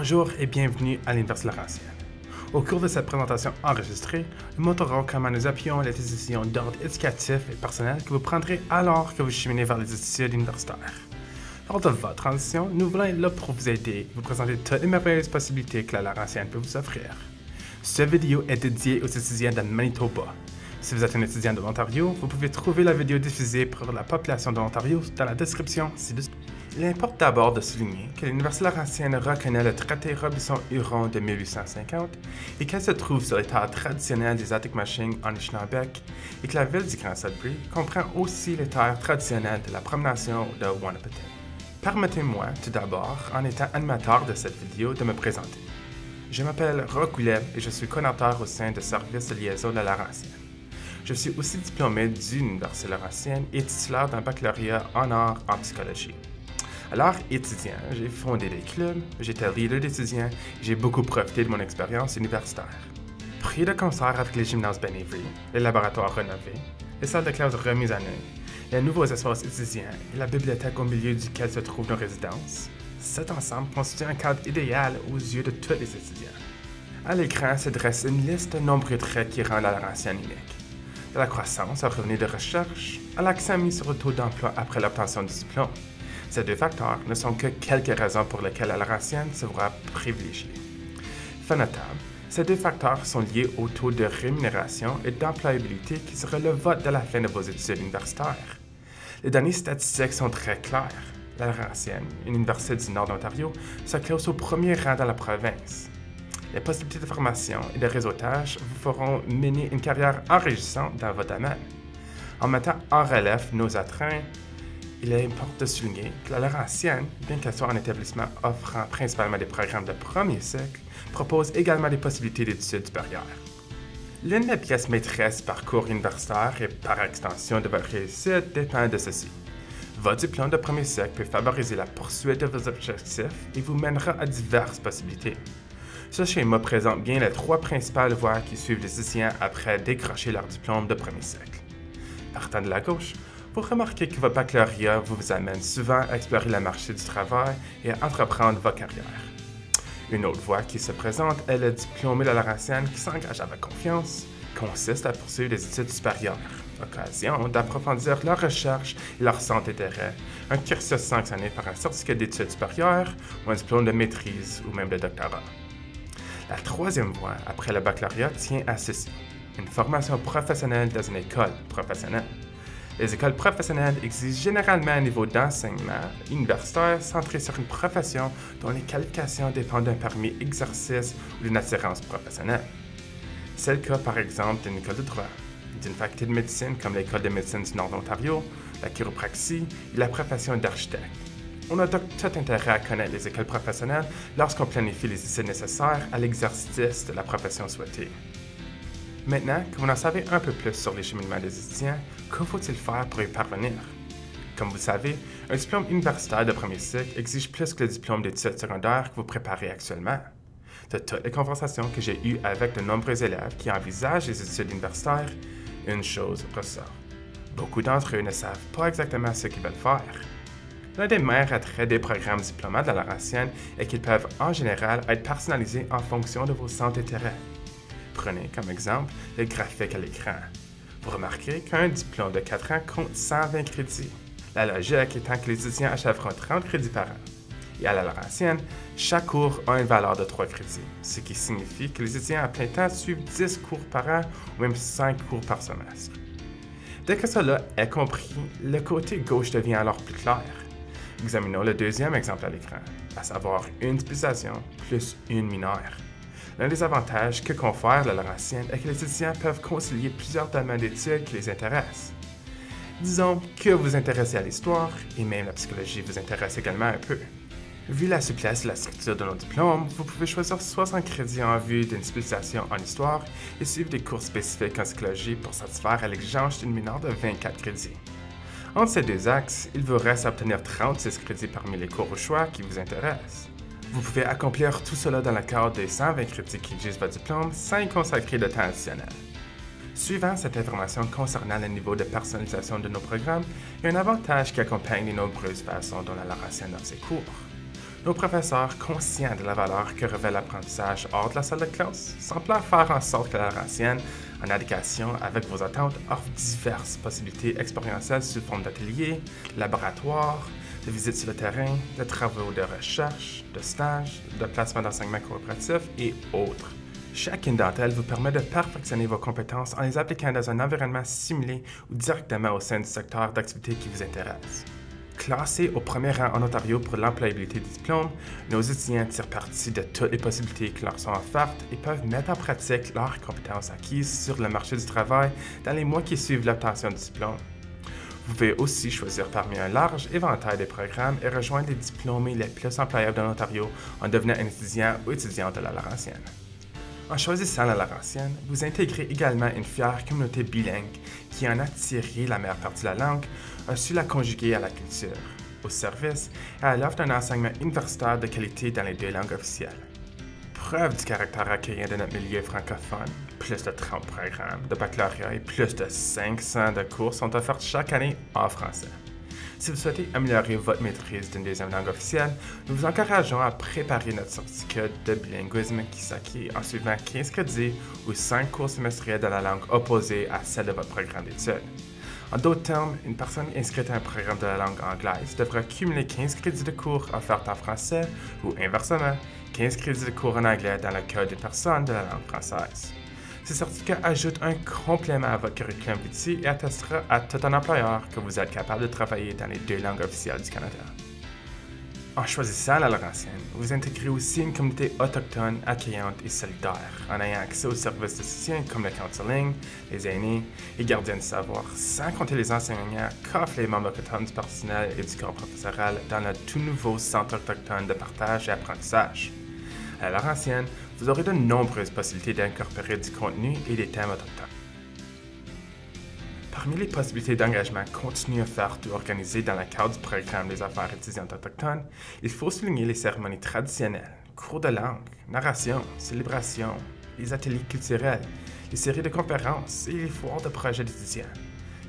Bonjour et bienvenue à l'Université Laurentienne. Au cours de cette présentation enregistrée, nous montrerons comment nous appuyons les décisions d'ordre éducatif et personnel que vous prendrez alors que vous cheminez vers les études universitaires. Lors de votre transition, nous voulons être là pour vous aider et vous présenter toutes les merveilleuses possibilités que la Laurentienne peut vous offrir. Cette vidéo est dédiée aux étudiants de Manitoba. Si vous êtes un étudiant de l'Ontario, vous pouvez trouver la vidéo diffusée pour la population de l'Ontario dans la description ci-dessous. Il importe d'abord de souligner que l'Université Laurentienne reconnaît le traité Robinson-Huron de 1850 et qu'elle se trouve sur les terres traditionnelles des Atikomachiks en Anishinaabe et que la ville du Grand Sudbury comprend aussi les terres traditionnelles de la promenation de Wahnapitaine. Permettez-moi tout d'abord, en étant animateur de cette vidéo, de me présenter. Je m'appelle Roch Ouellet et je suis coordinateur au sein du service de liaison de la Laurentienne. Je suis aussi diplômé de l'Université Laurentienne et titulaire d'un baccalauréat en arts en psychologie. Alors, étudiant, j'ai fondé des clubs, j'étais leader d'étudiants et j'ai beaucoup profité de mon expérience universitaire. Prix de concert avec les gymnases Ben Avery, les laboratoires rénovés, les salles de classe remises à neuf, les nouveaux espaces étudiants et la bibliothèque au milieu duquel se trouvent nos résidences, cet ensemble constitue un cadre idéal aux yeux de tous les étudiants. À l'écran se dresse une liste de nombreux traits qui rendent la Laurentienne unique. De la croissance à revenus de recherche, à l'accent mis sur le taux d'emploi après l'obtention du diplôme. Ces deux facteurs ne sont que quelques raisons pour lesquelles la Laurentienne se verra privilégiée. Fait notable, ces deux facteurs sont liés au taux de rémunération et d'employabilité qui sera le vote de la fin de vos études universitaires. Les données statistiques sont très claires. La Laurentienne, une université du nord d'Ontario, se classe au premier rang dans la province. Les possibilités de formation et de réseautage vous feront mener une carrière enrichissante dans votre domaine. En mettant en relief nos attraits, il est important de souligner que la Laurentienne, bien qu'elle soit un établissement offrant principalement des programmes de premier cycle, propose également des possibilités d'études supérieures. L'une des pièces maîtresses du parcours universitaire et par extension de votre réussite dépend de ceci. Votre diplôme de premier cycle peut favoriser la poursuite de vos objectifs et vous mènera à diverses possibilités. Ce schéma présente bien les trois principales voies qui suivent les étudiants après décrocher leur diplôme de premier cycle. Partant de la gauche, vous remarquez que votre baccalauréat vous amène souvent à explorer le marché du travail et à entreprendre votre carrière. Une autre voie qui se présente est le diplômé de la Laurentienne qui s'engage avec confiance, consiste à poursuivre des études supérieures, occasion d'approfondir leur recherche et leur centre d'intérêt, un cursus sanctionné par un certificat d'études supérieures ou un diplôme de maîtrise ou même de doctorat. La troisième voie après le baccalauréat tient à ceci, une formation professionnelle dans une école professionnelle. Les écoles professionnelles exigent généralement un niveau d'enseignement universitaire centré sur une profession dont les qualifications dépendent d'un permis exercice ou d'une assurance professionnelle. C'est le cas par exemple d'une école de droit, d'une faculté de médecine comme l'École de médecine du Nord d'Ontario, la chiropraxie et la profession d'architecte. On a donc tout intérêt à connaître les écoles professionnelles lorsqu'on planifie les études nécessaires à l'exercice de la profession souhaitée. Maintenant que vous en savez un peu plus sur les cheminements des étudiants, que faut-il faire pour y parvenir? Comme vous le savez, un diplôme universitaire de premier cycle exige plus que le diplôme d'études secondaires que vous préparez actuellement. De toutes les conversations que j'ai eues avec de nombreux élèves qui envisagent les études universitaires, une chose ressort. Beaucoup d'entre eux ne savent pas exactement ce qu'ils veulent faire. L'un des meilleurs attraits des programmes diplômants de la Laurentienne est qu'ils peuvent en général être personnalisés en fonction de vos centres d'intérêt. Prenez comme exemple le graphique à l'écran. Vous remarquerez qu'un diplôme de 4 ans compte 120 crédits. La logique étant que les étudiants achèveront 30 crédits par an. Et à la Laurentienne, chaque cours a une valeur de 3 crédits, ce qui signifie que les étudiants à plein temps suivent 10 cours par an ou même 5 cours par semestre. Dès que cela est compris, le côté gauche devient alors plus clair. Examinons le deuxième exemple à l'écran, à savoir une spécialisation plus une mineure. L'un des avantages que confère la Laurentienne est que les étudiants peuvent concilier plusieurs domaines d'études qui les intéressent. Disons que vous vous intéressez à l'histoire, et même la psychologie vous intéresse également un peu. Vu la souplesse et la structure de nos diplômes, vous pouvez choisir 60 crédits en vue d'une spécialisation en histoire et suivre des cours spécifiques en psychologie pour satisfaire à l'exigence d'une mineure de 24 crédits. Entre ces deux axes, il vous reste à obtenir 36 crédits parmi les cours au choix qui vous intéressent. Vous pouvez accomplir tout cela dans le cadre des 120 crédits qui exigent votre diplôme sans y consacrer de temps additionnel. Suivant cette information concernant le niveau de personnalisation de nos programmes, il y a un avantage qui accompagne les nombreuses façons dont la Laurentienne offre ses cours. Nos professeurs, conscients de la valeur que revêt l'apprentissage hors de la salle de classe, semblent faire en sorte que la Laurentienne, en adéquation avec vos attentes, offre diverses possibilités expérientielles sous forme d'ateliers, laboratoires, de visites sur le terrain, de travaux de recherche, de stages, de placements d'enseignement coopératif et autres. Chacune d'entre elles vous permet de perfectionner vos compétences en les appliquant dans un environnement simulé ou directement au sein du secteur d'activité qui vous intéresse. Classés au premier rang en Ontario pour l'employabilité des diplômes, nos étudiants tirent parti de toutes les possibilités qui leur sont offertes et peuvent mettre en pratique leurs compétences acquises sur le marché du travail dans les mois qui suivent l'obtention du diplôme. Vous pouvez aussi choisir parmi un large éventail de programmes et rejoindre les diplômés les plus employables de l'Ontario en devenant un étudiant ou étudiante de la Laurentienne. En choisissant la Laurentienne, vous intégrez également une fière communauté bilingue qui en a tiré la meilleure partie de la langue, a su la conjuguer à la culture, au service et à l'offre d'un enseignement universitaire de qualité dans les 2 langues officielles. Preuve du caractère accueillant de notre milieu francophone, plus de 30 programmes de baccalauréat et plus de 500 de cours sont offerts chaque année en français. Si vous souhaitez améliorer votre maîtrise d'une 2e langue officielle, nous vous encourageons à préparer notre certificat de bilinguisme qui s'acquiert en suivant 15 crédits ou 5 cours semestriels de la langue opposée à celle de votre programme d'études. En d'autres termes, une personne inscrite à un programme de la langue anglaise devra cumuler 15 crédits de cours offerts en français ou inversement, 15 crédits de cours en anglais dans le cas d'une personne de la langue française. Ce certificat ajoute un complément à votre curriculum vitae et attestera à tout un employeur que vous êtes capable de travailler dans les 2 langues officielles du Canada. En choisissant la Laurentienne, vous intégrez aussi une communauté autochtone, accueillante et solidaire, en ayant accès aux services de soutien comme le counseling, les aînés et gardiens de savoir, sans compter les enseignants qu'offrent les membres autochtones du personnel et du corps professoral dans le tout nouveau Centre autochtone de partage et apprentissage. À la Laurentienne, vous aurez de nombreuses possibilités d'incorporer du contenu et des thèmes autochtones. Parmi les possibilités d'engagement continu offertes ou organisées dans le cadre du programme des affaires étudiantes autochtones, il faut souligner les cérémonies traditionnelles, cours de langue, narration, célébrations, les ateliers culturels, les séries de conférences et les foires de projets d'étudiants.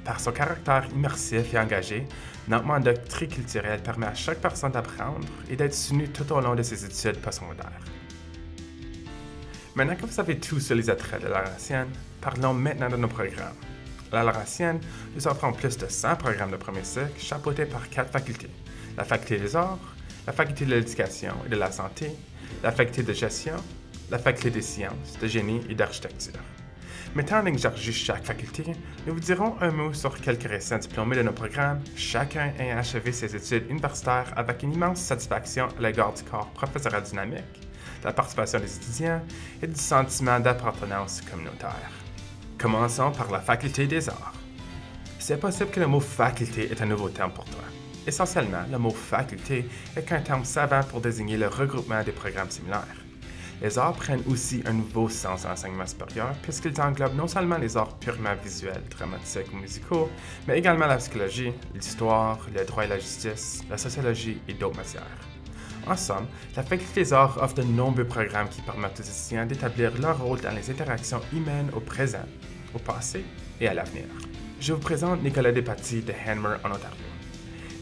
Par son caractère immersif et engagé, notre mandat triculturel permet à chaque personne d'apprendre et d'être soutenu tout au long de ses études postsecondaires. Maintenant que vous savez tout sur les attraits de la Laurentienne, parlons maintenant de nos programmes. À la Laurentienne, nous offrons plus de 100 programmes de premier cycle chapeautés par 4 facultés. La faculté des arts, la faculté de l'éducation et de la santé, la faculté de gestion, la faculté des sciences, de génie et d'architecture. Mettant en exergue chaque faculté, nous vous dirons un mot sur quelques récents diplômés de nos programmes, chacun ayant achevé ses études universitaires avec une immense satisfaction à l'égard du corps professoral dynamique, de la participation des étudiants et du sentiment d'appartenance communautaire. Commençons par la faculté des arts. C'est possible que le mot faculté est un nouveau terme pour toi. Essentiellement, le mot faculté est qu'un terme savant pour désigner le regroupement des programmes similaires. Les arts prennent aussi un nouveau sens à l'enseignement supérieur puisqu'ils englobent non seulement les arts purement visuels, dramatiques ou musicaux, mais également la psychologie, l'histoire, le droit et la justice, la sociologie et d'autres matières. En somme, la Faculté des arts offre de nombreux programmes qui permettent aux étudiants d'établir leur rôle dans les interactions humaines au présent, au passé et à l'avenir. Je vous présente Nicolas Despatie de Hanmer en Ontario.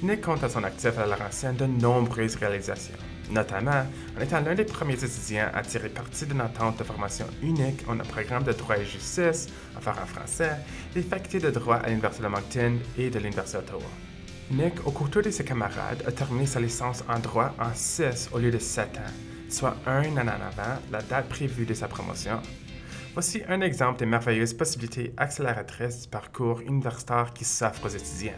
Nick compte à son actif à la Laurentienne de nombreuses réalisations, notamment en étant l'un des premiers étudiants à tirer parti d'une entente de formation unique en un programme de droit et justice, affaires en français, des facultés de droit à l'Université de Moncton et de l'Université d'Ottawa. Nick, aux côtés de ses camarades, a terminé sa licence en droit en 6 au lieu de 7 ans, soit un an en avant la date prévue de sa promotion. Voici un exemple des merveilleuses possibilités accélératrices du parcours universitaire qui s'offre aux étudiants.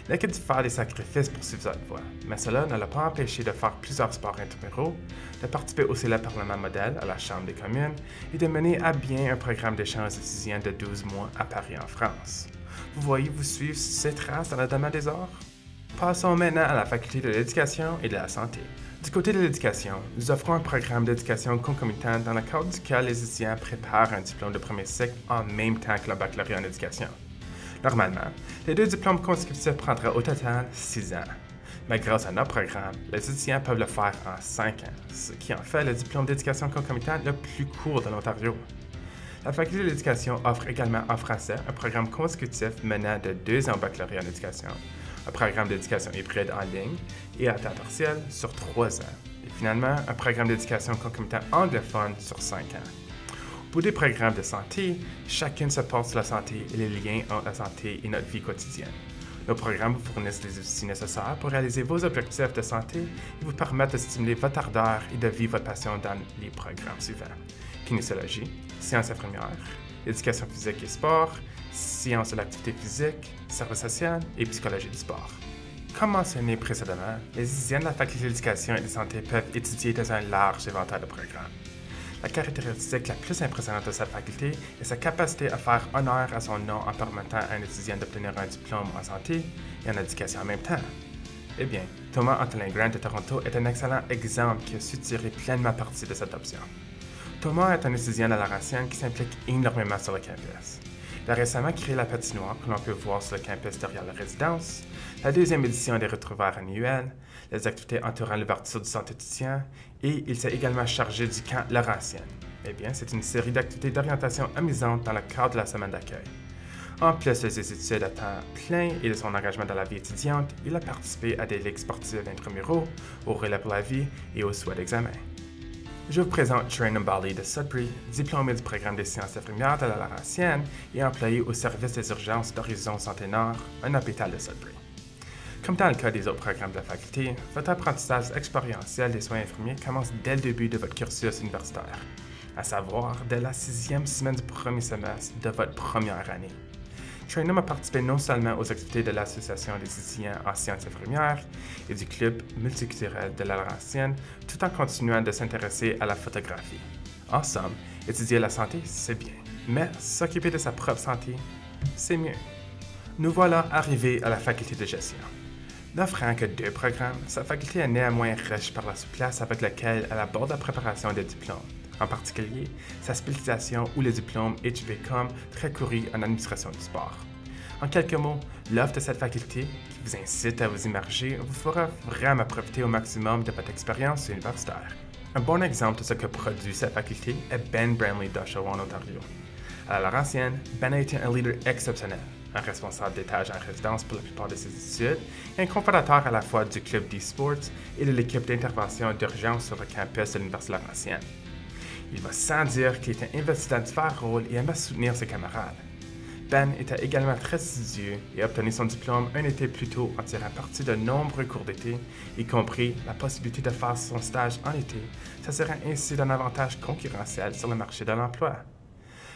Nick a dû faire des sacrifices pour suivre cette voie, mais cela ne l'a pas empêché de faire plusieurs sports intramuraux, de participer au célèbre Parlement modèle à la Chambre des communes et de mener à bien un programme d'échange étudiant de 12 mois à Paris en France. Vous voyez vous suivre ces traces dans le domaine des arts? Passons maintenant à la faculté de l'éducation et de la santé. Du côté de l'éducation, nous offrons un programme d'éducation concomitant dans le cadre duquel les étudiants préparent un diplôme de premier cycle en même temps que le baccalauréat en éducation. Normalement, les 2 diplômes consécutifs prendraient au total 6 ans. Mais grâce à notre programme, les étudiants peuvent le faire en 5 ans, ce qui en fait le diplôme d'éducation concomitant le plus court de l'Ontario. La Faculté de l'éducation offre également en français un programme consécutif menant de 2 ans au baccalauréat en éducation, un programme d'éducation hybride en ligne et à temps partiel sur 3 ans, et finalement un programme d'éducation concomitant anglophone sur 5 ans. Pour des programmes de santé, chacun se porte sur la santé et les liens entre la santé et notre vie quotidienne. Nos programmes vous fournissent les outils nécessaires pour réaliser vos objectifs de santé et vous permettent de stimuler votre ardeur et de vivre votre passion dans les programmes suivants: kinésiologie, sciences infirmières, éducation physique et sport, sciences de l'activité physique, service social et psychologie du sport. Comme mentionné précédemment, les étudiants de la faculté d'éducation et de santé peuvent étudier dans un large éventail de programmes. La caractéristique la plus impressionnante de cette faculté est sa capacité à faire honneur à son nom en permettant à un étudiant d'obtenir un diplôme en santé et en éducation en même temps. Eh bien, Thomas Antolin Grant de Toronto est un excellent exemple qui a su tirer pleinement parti de cette option. Thomas est un étudiant de la Laurentienne qui s'implique énormément sur le campus. Il a récemment créé la patinoire que l'on peut voir sur le campus derrière la résidence, la 2e édition des retrouvailles annuelles, les activités entourant l'ouverture du centre étudiant, et il s'est également chargé du camp Laurentienne. Eh bien, c'est une série d'activités d'orientation amusantes dans le cadre de la semaine d'accueil. En plus de ses études à temps plein et de son engagement dans la vie étudiante, il a participé à des ligues sportives intramuraux, au relais pour la vie et au souhait d'examen. Je vous présente Trey Nambali de Sudbury, diplômé du programme des sciences infirmières de la Laurentienne et employé au service des urgences d'Horizon Santé Nord, un hôpital de Sudbury. Comme dans le cas des autres programmes de la faculté, votre apprentissage expérientiel des soins infirmiers commence dès le début de votre cursus universitaire, à savoir dès la 6e semaine du premier semestre de votre première année. Trainum a participé non seulement aux activités de l'Association des étudiants en sciences infirmières et du Club multiculturel de la Laurentienne, tout en continuant de s'intéresser à la photographie. En somme, étudier la santé, c'est bien, mais s'occuper de sa propre santé, c'est mieux. Nous voilà arrivés à la faculté de gestion. N'offrant que 2 programmes, sa faculté est néanmoins riche par la souplesse avec laquelle elle aborde la préparation des diplômes, en particulier sa spécialisation ou le diplôme HVCOM très couru en administration du sport. En quelques mots, l'offre de cette faculté, qui vous incite à vous immerger, vous fera vraiment profiter au maximum de votre expérience universitaire. Un bon exemple de ce que produit cette faculté est Ben Bramley d'Oshawa en Ontario. À la Laurentienne, Ben a été un leader exceptionnel, un responsable d'étage en résidence pour la plupart de ses études et un cofondateur à la fois du club d'e-sports et de l'équipe d'intervention d'urgence sur le campus de l'Université Laurentienne. Il va sans dire qu'il était investi dans divers rôles et aimait soutenir ses camarades. Ben était également très assidu et a obtenu son diplôme un été plus tôt en tirant parti de nombreux cours d'été, y compris la possibilité de faire son stage en été, s'assurant ainsi d'un avantage concurrentiel sur le marché de l'emploi.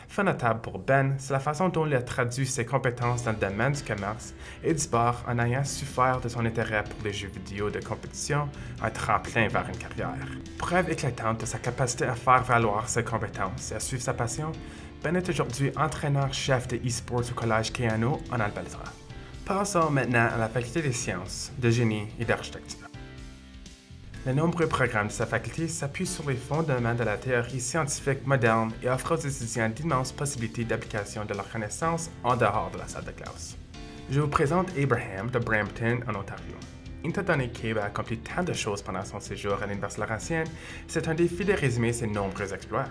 Fait notable pour Ben, c'est la façon dont il a traduit ses compétences dans le domaine du commerce et du sport en ayant su faire de son intérêt pour les jeux vidéo de compétition un tremplin vers une carrière. Preuve éclatante de sa capacité à faire valoir ses compétences et à suivre sa passion, Ben est aujourd'hui entraîneur-chef de e-sports au collège Keano en Alberta. Passons maintenant à la faculté des sciences, de génie et d'architecture. Les nombreux programmes de sa faculté s'appuient sur les fondements de la théorie scientifique moderne et offrent aux étudiants d'immenses possibilités d'application de leurs connaissances en dehors de la salle de classe. Je vous présente Abraham de Brampton, en Ontario. Étant donné qu'Abe a accompli tant de choses pendant son séjour à l'Université Laurentienne, c'est un défi de résumer ses nombreux exploits.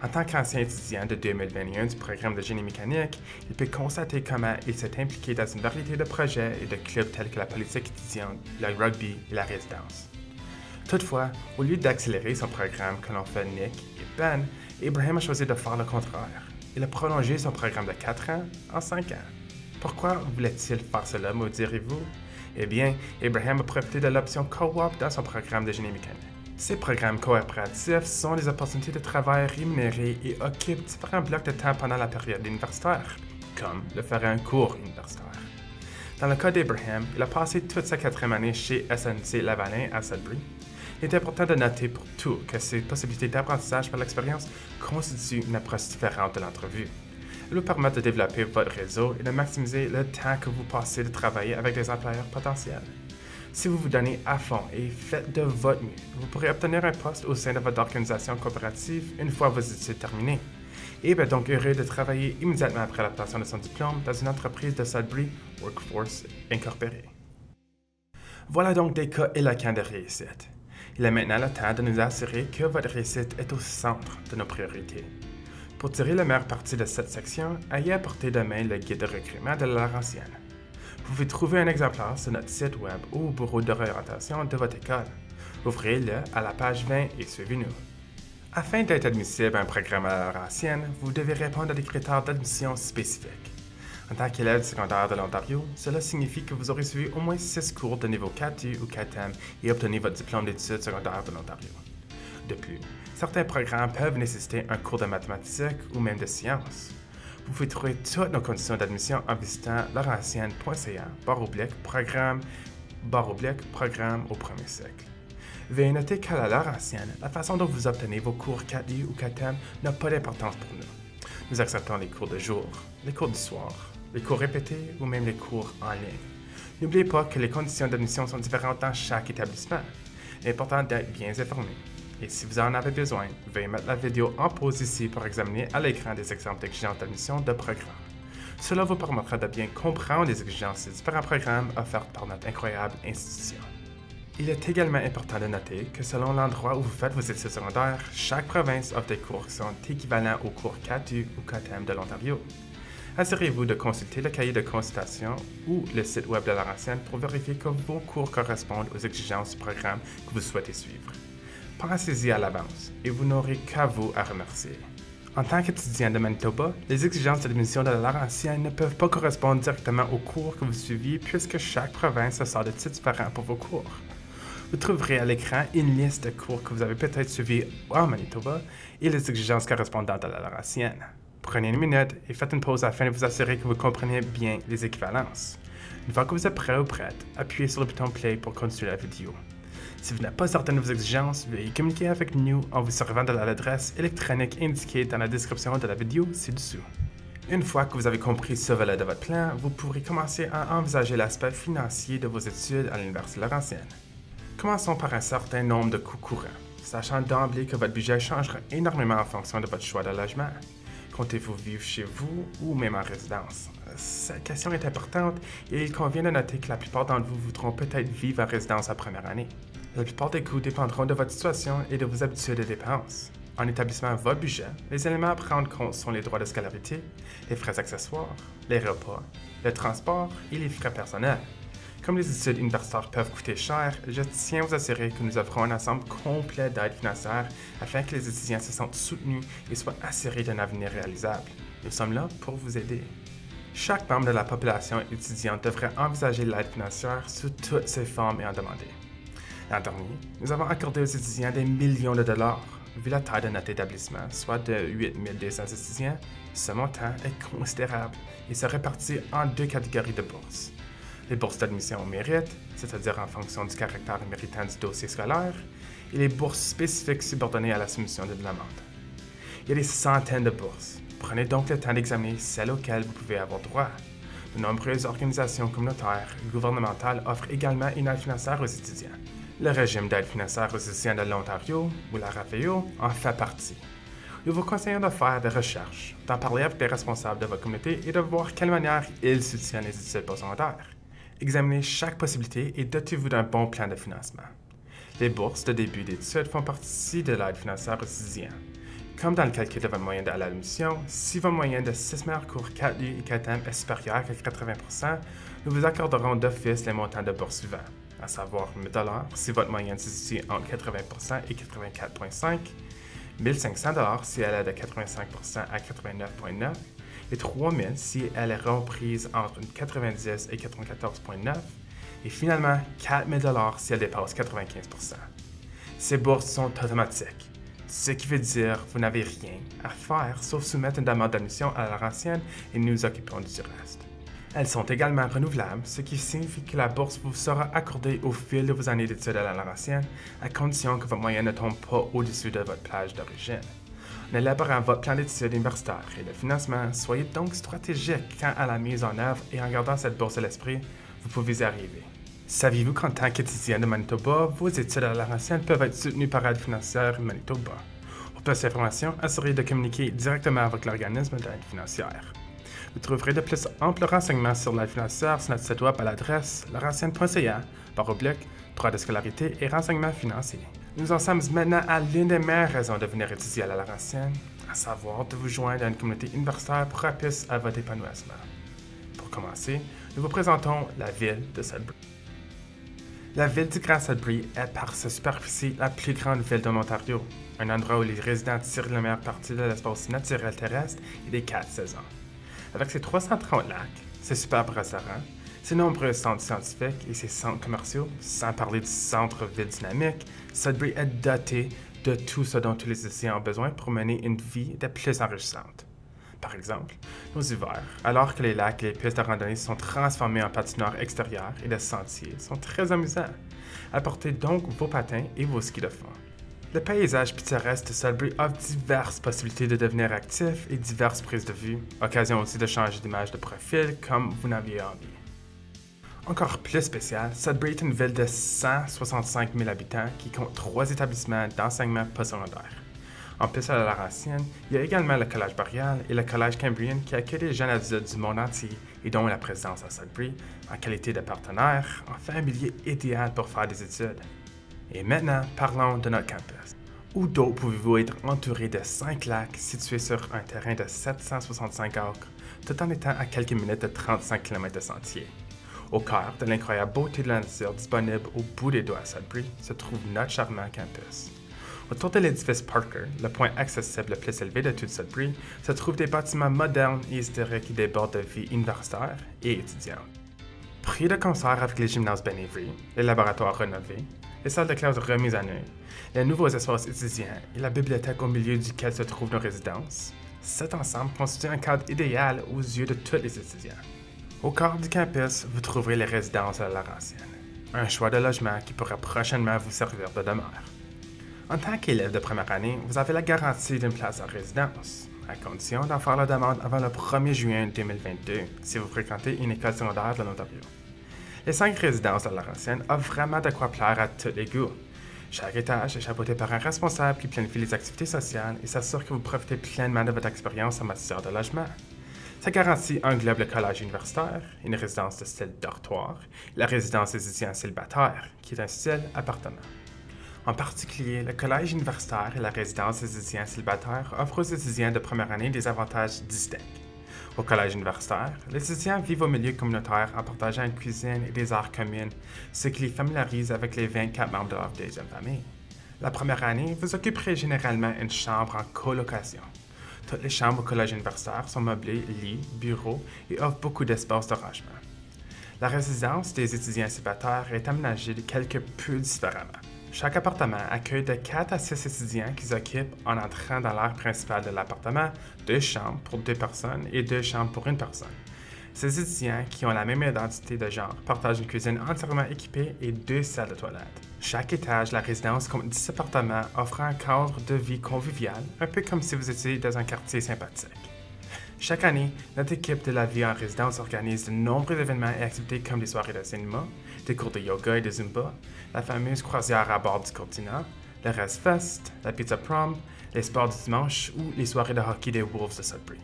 En tant qu'ancien étudiant de 2021 du programme de génie mécanique, il peut constater comment il s'est impliqué dans une variété de projets et de clubs tels que la politique étudiante, le rugby et la résidence. Toutefois, au lieu d'accélérer son programme que l'on fait Nick et Ben, Abraham a choisi de faire le contraire. Il a prolongé son programme de 4 ans en 5 ans. Pourquoi voulait-il faire cela, me direz-vous? Eh bien, Abraham a profité de l'option co-op dans son programme de génie mécanique. Ces programmes coopératifs sont des opportunités de travail rémunérées et occupent différents blocs de temps pendant la période universitaire, comme le ferait un cours universitaire. Dans le cas d'Abraham, il a passé toute sa 4e année chez SNC Lavalin à Sudbury. Il est important de noter pour tout que ces possibilités d'apprentissage par l'expérience constituent une approche différente de l'entrevue. Elles vous permettent de développer votre réseau et de maximiser le temps que vous passez de travailler avec des employeurs potentiels. Si vous vous donnez à fond et faites de votre mieux, vous pourrez obtenir un poste au sein de votre organisation coopérative une fois vos études terminées. Et est donc heureux de travailler immédiatement après l'obtention de son diplôme dans une entreprise de Sudbury Workforce Incorporée. Voilà donc des cas éloquents de réussite. Il est maintenant le temps de nous assurer que votre réussite est au centre de nos priorités. Pour tirer le meilleur parti de cette section, ayez à portée de main le guide de recrutement de la Laurentienne. Vous pouvez trouver un exemplaire sur notre site web ou au bureau d'orientation de votre école. Ouvrez-le à la page 20 et suivez-nous. Afin d'être admissible à un programme à la Laurentienne, vous devez répondre à des critères d'admission spécifiques. En tant qu'élève du secondaire de l'Ontario, cela signifie que vous aurez suivi au moins 6 cours de niveau 4U ou 4M et obtenu votre diplôme d'études secondaires de l'Ontario. De plus, certains programmes peuvent nécessiter un cours de mathématiques ou même de sciences. Vous pouvez trouver toutes nos conditions d'admission en visitant laurentienne.ca/programme au premier cycle. Veuillez noter qu'à la Laurentienne, la façon dont vous obtenez vos cours 4U ou 4M n'a pas d'importance pour nous. Nous acceptons les cours de jour, les cours du soir, les cours répétés ou même les cours en ligne. N'oubliez pas que les conditions d'admission sont différentes dans chaque établissement. Il est important d'être bien informé. Et si vous en avez besoin, veuillez mettre la vidéo en pause ici pour examiner à l'écran des exemples d'exigences d'admission de programmes. Cela vous permettra de bien comprendre les exigences des différents programmes offerts par notre incroyable institution. Il est également important de noter que selon l'endroit où vous faites vos études secondaires, chaque province offre des cours qui sont équivalents aux cours 4U ou 4M de l'Ontario. Assurez-vous de consulter le cahier de consultation ou le site web de Laurentienne pour vérifier que vos cours correspondent aux exigences du programme que vous souhaitez suivre. Pensez-y à l'avance et vous n'aurez qu'à vous à remercier. En tant qu'étudiant de Manitoba, les exigences d'admission de la Laurentienne ne peuvent pas correspondre directement aux cours que vous suiviez puisque chaque province sort de titres différents pour vos cours. Vous trouverez à l'écran une liste de cours que vous avez peut-être suivis en Manitoba et les exigences correspondantes à la Laurentienne. Prenez une minute et faites une pause afin de vous assurer que vous comprenez bien les équivalences. Une fois que vous êtes prêt ou prête, appuyez sur le bouton Play pour continuer la vidéo. Si vous n'êtes pas certain de vos exigences, veuillez communiquer avec nous en vous servant de l'adresse électronique indiquée dans la description de la vidéo ci-dessous. Une fois que vous avez compris ce volet de votre plan, vous pourrez commencer à envisager l'aspect financier de vos études à l'Université Laurentienne. Commençons par un certain nombre de coûts courants, sachant d'emblée que votre budget changera énormément en fonction de votre choix de logement. Comptez-vous vivre chez vous ou même en résidence? Cette question est importante et il convient de noter que la plupart d'entre vous voudront peut-être vivre en résidence la première année. La plupart des coûts dépendront de votre situation et de vos habitudes de dépenses. En établissant votre budget, les éléments à prendre en compte sont les droits de scolarité, les frais accessoires, les repas, le transport et les frais personnels. Comme les études universitaires peuvent coûter cher, je tiens à vous assurer que nous offrons un ensemble complet d'aides financières afin que les étudiants se sentent soutenus et soient assurés d'un avenir réalisable. Nous sommes là pour vous aider. Chaque membre de la population étudiante devrait envisager l'aide financière sous toutes ses formes et en demander. L'an dernier, nous avons accordé aux étudiants des millions de dollars. Vu la taille de notre établissement, soit de 8 200 étudiants, ce montant est considérable et se répartit en 2 catégories de bourses. Les bourses d'admission au mérite, c'est-à-dire en fonction du caractère méritant du dossier scolaire, et les bourses spécifiques subordonnées à la soumission de demande. Il y a des centaines de bourses. Prenez donc le temps d'examiner celles auxquelles vous pouvez avoir droit. De nombreuses organisations communautaires et gouvernementales offrent également une aide financière aux étudiants. Le régime d'aide financière aux étudiants de l'Ontario, ou la RAFEO, en fait partie. Nous vous conseillons de faire des recherches, d'en parler avec les responsables de votre communauté et de voir quelle manière ils soutiennent les études postsecondaires. Examinez chaque possibilité et dotez-vous d'un bon plan de financement. Les bourses de début d'études font partie de l'aide financière aux étudiants. Comme dans le calcul de votre moyenne à l'admission, si votre moyenne de 6 meilleurs cours 4U et 4M est supérieure à 80%, nous vous accorderons d'office les montants de bourse suivants, à savoir 1 000 $ si votre moyenne se situe entre 80% et 84,5 $, 1 500 $ si elle est de 85% à 89,9 % et 3 000 $ si elle est comprise entre 90 et 94,9 % et finalement 4 000 $ si elle dépasse 95%. Ces bourses sont automatiques, ce qui veut dire que vous n'avez rien à faire sauf soumettre une demande d'admission à la Laurentienne et nous nous occupons du reste. Elles sont également renouvelables, ce qui signifie que la bourse vous sera accordée au fil de vos années d'études à la Laurentienne, à condition que votre moyenne ne tombe pas au-dessus de votre plage d'origine. En élaborant votre plan d'études universitaire et de financement, soyez donc stratégique quant à la mise en œuvre et en gardant cette bourse à l'esprit, vous pouvez y arriver. Saviez-vous qu'en tant qu'étudiant de Manitoba, vos études à la Laurentienne peuvent être soutenues par Aide financière Manitoba? Pour plus d'informations, assurez de communiquer directement avec l'organisme d'aide financière. Vous trouverez de plus amples renseignements sur l'aide financière sur notre site web à l'adresse laurentienne.ca/droits de scolarité et renseignements financiers. Nous en sommes maintenant à l'une des meilleures raisons de venir étudier à la Laurentienne, à savoir de vous joindre à une communauté universitaire propice à votre épanouissement. Pour commencer, nous vous présentons la ville de Sudbury. La ville du Grand Sudbury est par sa superficie la plus grande ville de l'Ontario, un endroit où les résidents tirent la meilleure partie de l'espace naturel terrestre et des 4 saisons. Avec ses 330 lacs, ses superbes restaurants, ses nombreux centres scientifiques et ses centres commerciaux, sans parler du centre-ville dynamique, Sudbury est doté de tout ce dont tous les étudiants ont besoin pour mener une vie de plus enrichissante. Par exemple, nos hivers, alors que les lacs et les pistes de randonnée sont transformés en patinoires extérieures et de sentiers, sont très amusants. Apportez donc vos patins et vos skis de fond. Le paysage pittoresque de Sudbury offre diverses possibilités de devenir actif et diverses prises de vue, occasion aussi de changer d'image de profil comme vous n'aviez envie. Encore plus spécial, Sudbury est une ville de 165 000 habitants qui compte 3 établissements d'enseignement postsecondaire. En plus de la Laurentienne, il y a également le Collège Boréal et le Collège Cambrien qui accueillent les jeunes adultes du monde entier et dont la présence à Sudbury, en qualité de partenaire, en fait un milieu idéal pour faire des études. Et maintenant, parlons de notre campus. Où d'autre pouvez-vous être entouré de 5 lacs situés sur un terrain de 765 acres, tout en étant à quelques minutes de 35 km de sentier? Au cœur de l'incroyable beauté de la nature disponible au bout des doigts à Sudbury se trouve notre charmant campus. Autour de l'édifice Parker, le point accessible le plus élevé de toute Sudbury, se trouvent des bâtiments modernes et historiques qui débordent de vie universitaire et étudiante. Prix de concert avec les gymnases Ben Avery, les laboratoires rénovés, les salles de classe remises à neuf, les nouveaux espaces étudiants et la bibliothèque au milieu duquel se trouvent nos résidences, cet ensemble constitue un cadre idéal aux yeux de tous les étudiants. Au cœur du campus, vous trouverez les résidences de la Laurentienne, un choix de logement qui pourra prochainement vous servir de demeure. En tant qu'élève de première année, vous avez la garantie d'une place en résidence, à condition d'en faire la demande avant le 1er juin 2022 si vous fréquentez une école secondaire de l'Ontario. Les 5 résidences de la Laurentienne offrent vraiment de quoi plaire à tous les goûts. Chaque étage est chapeauté par un responsable qui planifie les activités sociales et s'assure que vous profitez pleinement de votre expérience en matière de logement. Sa garantie englobe le collège universitaire, une résidence de style dortoir, et la résidence des étudiants célibataires, qui est un style appartement. En particulier, le collège universitaire et la résidence des étudiants célibataires offrent aux étudiants de première année des avantages distincts. Au collège universitaire, les étudiants vivent au milieu communautaire en partageant une cuisine et des heures communes, ce qui les familiarise avec les 24 membres de leur deuxième famille. La première année, vous occuperez généralement une chambre en colocation. Toutes les chambres au collège universitaire sont meublées, lits, bureaux et offrent beaucoup d'espace de rangement. La résidence des étudiants célibataires est aménagée quelque peu différemment. Chaque appartement accueille de 4 à 6 étudiants qui occupent, en entrant dans l'aire principale de l'appartement, 2 chambres pour 2 personnes et 2 chambres pour une personne. Ces étudiants, qui ont la même identité de genre, partagent une cuisine entièrement équipée et 2 salles de toilette. Chaque étage de la résidence compte 10 appartements offrant un cadre de vie convivial, un peu comme si vous étiez dans un quartier sympathique. Chaque année, notre équipe de la vie en résidence organise de nombreux événements et activités comme des soirées de cinéma, des cours de yoga et de zumba, la fameuse croisière à bord du continent, le Rest Fest, la Pizza Prom, les sports du dimanche ou les soirées de hockey des Wolves de Sudbury.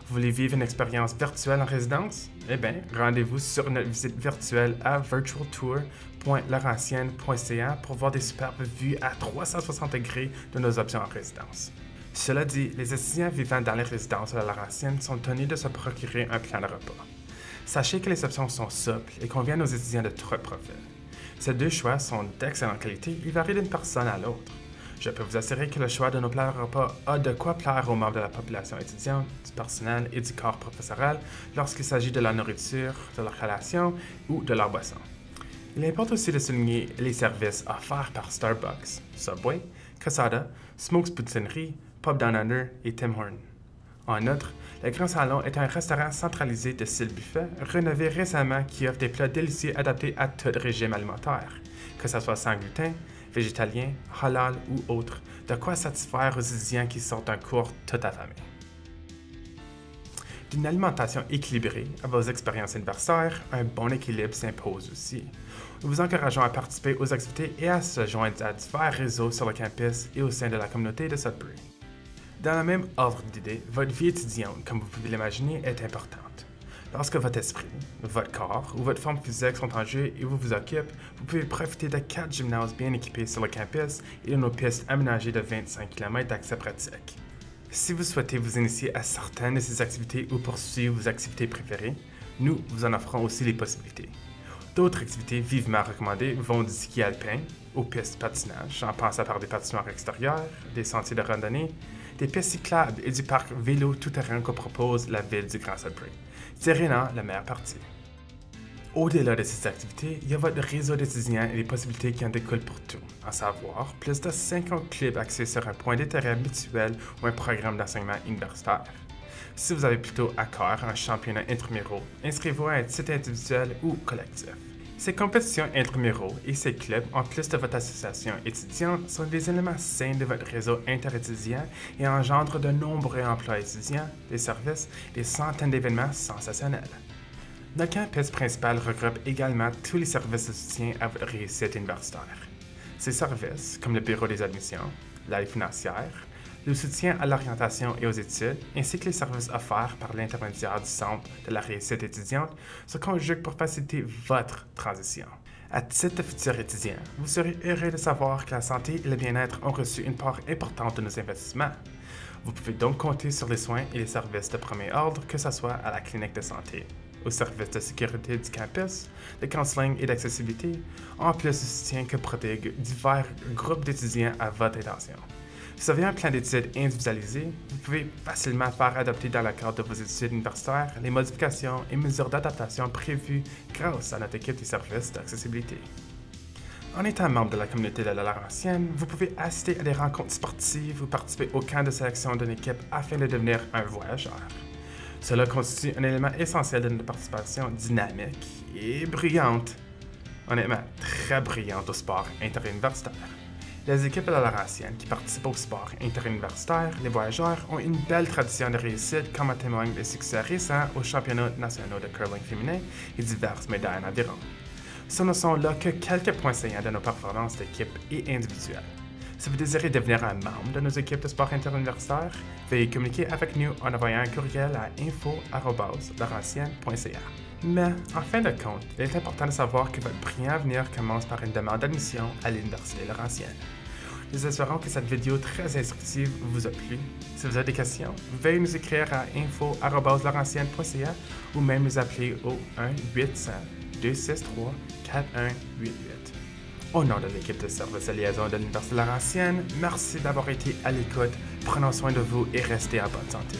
Vous voulez vivre une expérience virtuelle en résidence? Eh bien, rendez-vous sur notre visite virtuelle à virtualtour.laurentienne.ca pour voir des superbes vues à 360 degrés de nos options en résidence. Cela dit, les étudiants vivant dans les résidences de la Laurentienne sont tenus de se procurer un plan de repas. Sachez que les options sont souples et conviennent aux étudiants de tous profils. Ces 2 choix sont d'excellente qualité et varient d'une personne à l'autre. Je peux vous assurer que le choix de nos plans de repas a de quoi plaire aux membres de la population étudiante, du personnel et du corps professoral lorsqu'il s'agit de la nourriture, de leur collation ou de leur boisson. Il importe aussi de souligner les services offerts par Starbucks, Subway, Casada, Smokes Poutinerie, Pub Down Under et Tim Hortons. En outre, le Grand Salon est un restaurant centralisé de style buffet, rénové récemment qui offre des plats délicieux adaptés à tout régime alimentaire, que ce soit sans gluten, végétalien, halal ou autre, de quoi satisfaire aux étudiants qui sortent d'un cours tout affamés. D'une alimentation équilibrée à vos expériences universitaires, un bon équilibre s'impose aussi. Nous vous encourageons à participer aux activités et à se joindre à divers réseaux sur le campus et au sein de la communauté de Sudbury. Dans le même ordre d'idées, votre vie étudiante, comme vous pouvez l'imaginer, est importante. Lorsque votre esprit, votre corps ou votre forme physique sont en jeu et vous occupez, vous pouvez profiter de 4 gymnases bien équipés sur le campus et de nos pistes aménagées de 25 km d'accès pratique. Si vous souhaitez vous initier à certaines de ces activités ou poursuivre vos activités préférées, Nous vous en offrons aussi les possibilités. D'autres activités vivement recommandées vont du ski alpin aux pistes de patinage, en passant par des patinoires extérieures, des sentiers de randonnée, des pistes cyclables et du parc vélo tout-terrain que propose la ville du Grand Sudbury. C'est là la meilleure partie. Au-delà de ces activités, il y a votre réseau d'étudiants et les possibilités qui en découlent pour tout, à savoir plus de 50 clubs axés sur un point d'intérêt mutuel ou un programme d'enseignement universitaire. Si vous avez plutôt à cœur un championnat intramuraux, inscrivez-vous à un titre individuel ou collectif. Ces compétitions intramuraux et ces clubs, en plus de votre association étudiante, sont des éléments sains de votre réseau interétudiant et engendrent de nombreux emplois étudiants, des services, des centaines d'événements sensationnels. Notre campus principal regroupe également tous les services de soutien à votre réussite universitaire. Ces services, comme le bureau des admissions, l'aide financière, le soutien à l'orientation et aux études, ainsi que les services offerts par l'intermédiaire du Centre de la réussite étudiante, se conjuguent pour faciliter votre transition. À titre de futur étudiant, vous serez heureux de savoir que la santé et le bien-être ont reçu une part importante de nos investissements. Vous pouvez donc compter sur les soins et les services de premier ordre, que ce soit à la clinique de santé, au service de sécurité du campus, de counseling et d'accessibilité, en plus du soutien que prodiguent divers groupes d'étudiants à votre intention. Si vous avez un plan d'études individualisé, vous pouvez facilement faire adopter dans le cadre de vos études universitaires les modifications et mesures d'adaptation prévues grâce à notre équipe des services d'accessibilité. En étant membre de la communauté de la Laurentienne, vous pouvez assister à des rencontres sportives ou participer au camp de sélection d'une équipe afin de devenir un voyageur. Cela constitue un élément essentiel de notre participation dynamique et brillante. Honnêtement, très brillante au sport interuniversitaire. Les équipes de la Laurentienne qui participent au sport interuniversitaire, les voyageurs, ont une belle tradition de réussite comme en témoignent les succès récents aux championnats nationaux de curling féminin et diverses médailles en aviron. Ce ne sont là que quelques points saillants de nos performances d'équipe et individuelles. Si vous désirez devenir un membre de nos équipes de sport interuniversitaire, veuillez communiquer avec nous en envoyant un courriel à info@laurentienne.ca. Mais, en fin de compte, il est important de savoir que votre brillant avenir commence par une demande d'admission à l'Université Laurentienne. Nous espérons que cette vidéo très instructive vous a plu. Si vous avez des questions, veuillez nous écrire à info@laurentienne.ca ou même nous appeler au 1-800-263-4188. Au nom de l'équipe de service de liaison de l'Université Laurentienne, merci d'avoir été à l'écoute. Prenons soin de vous et restez en bonne santé.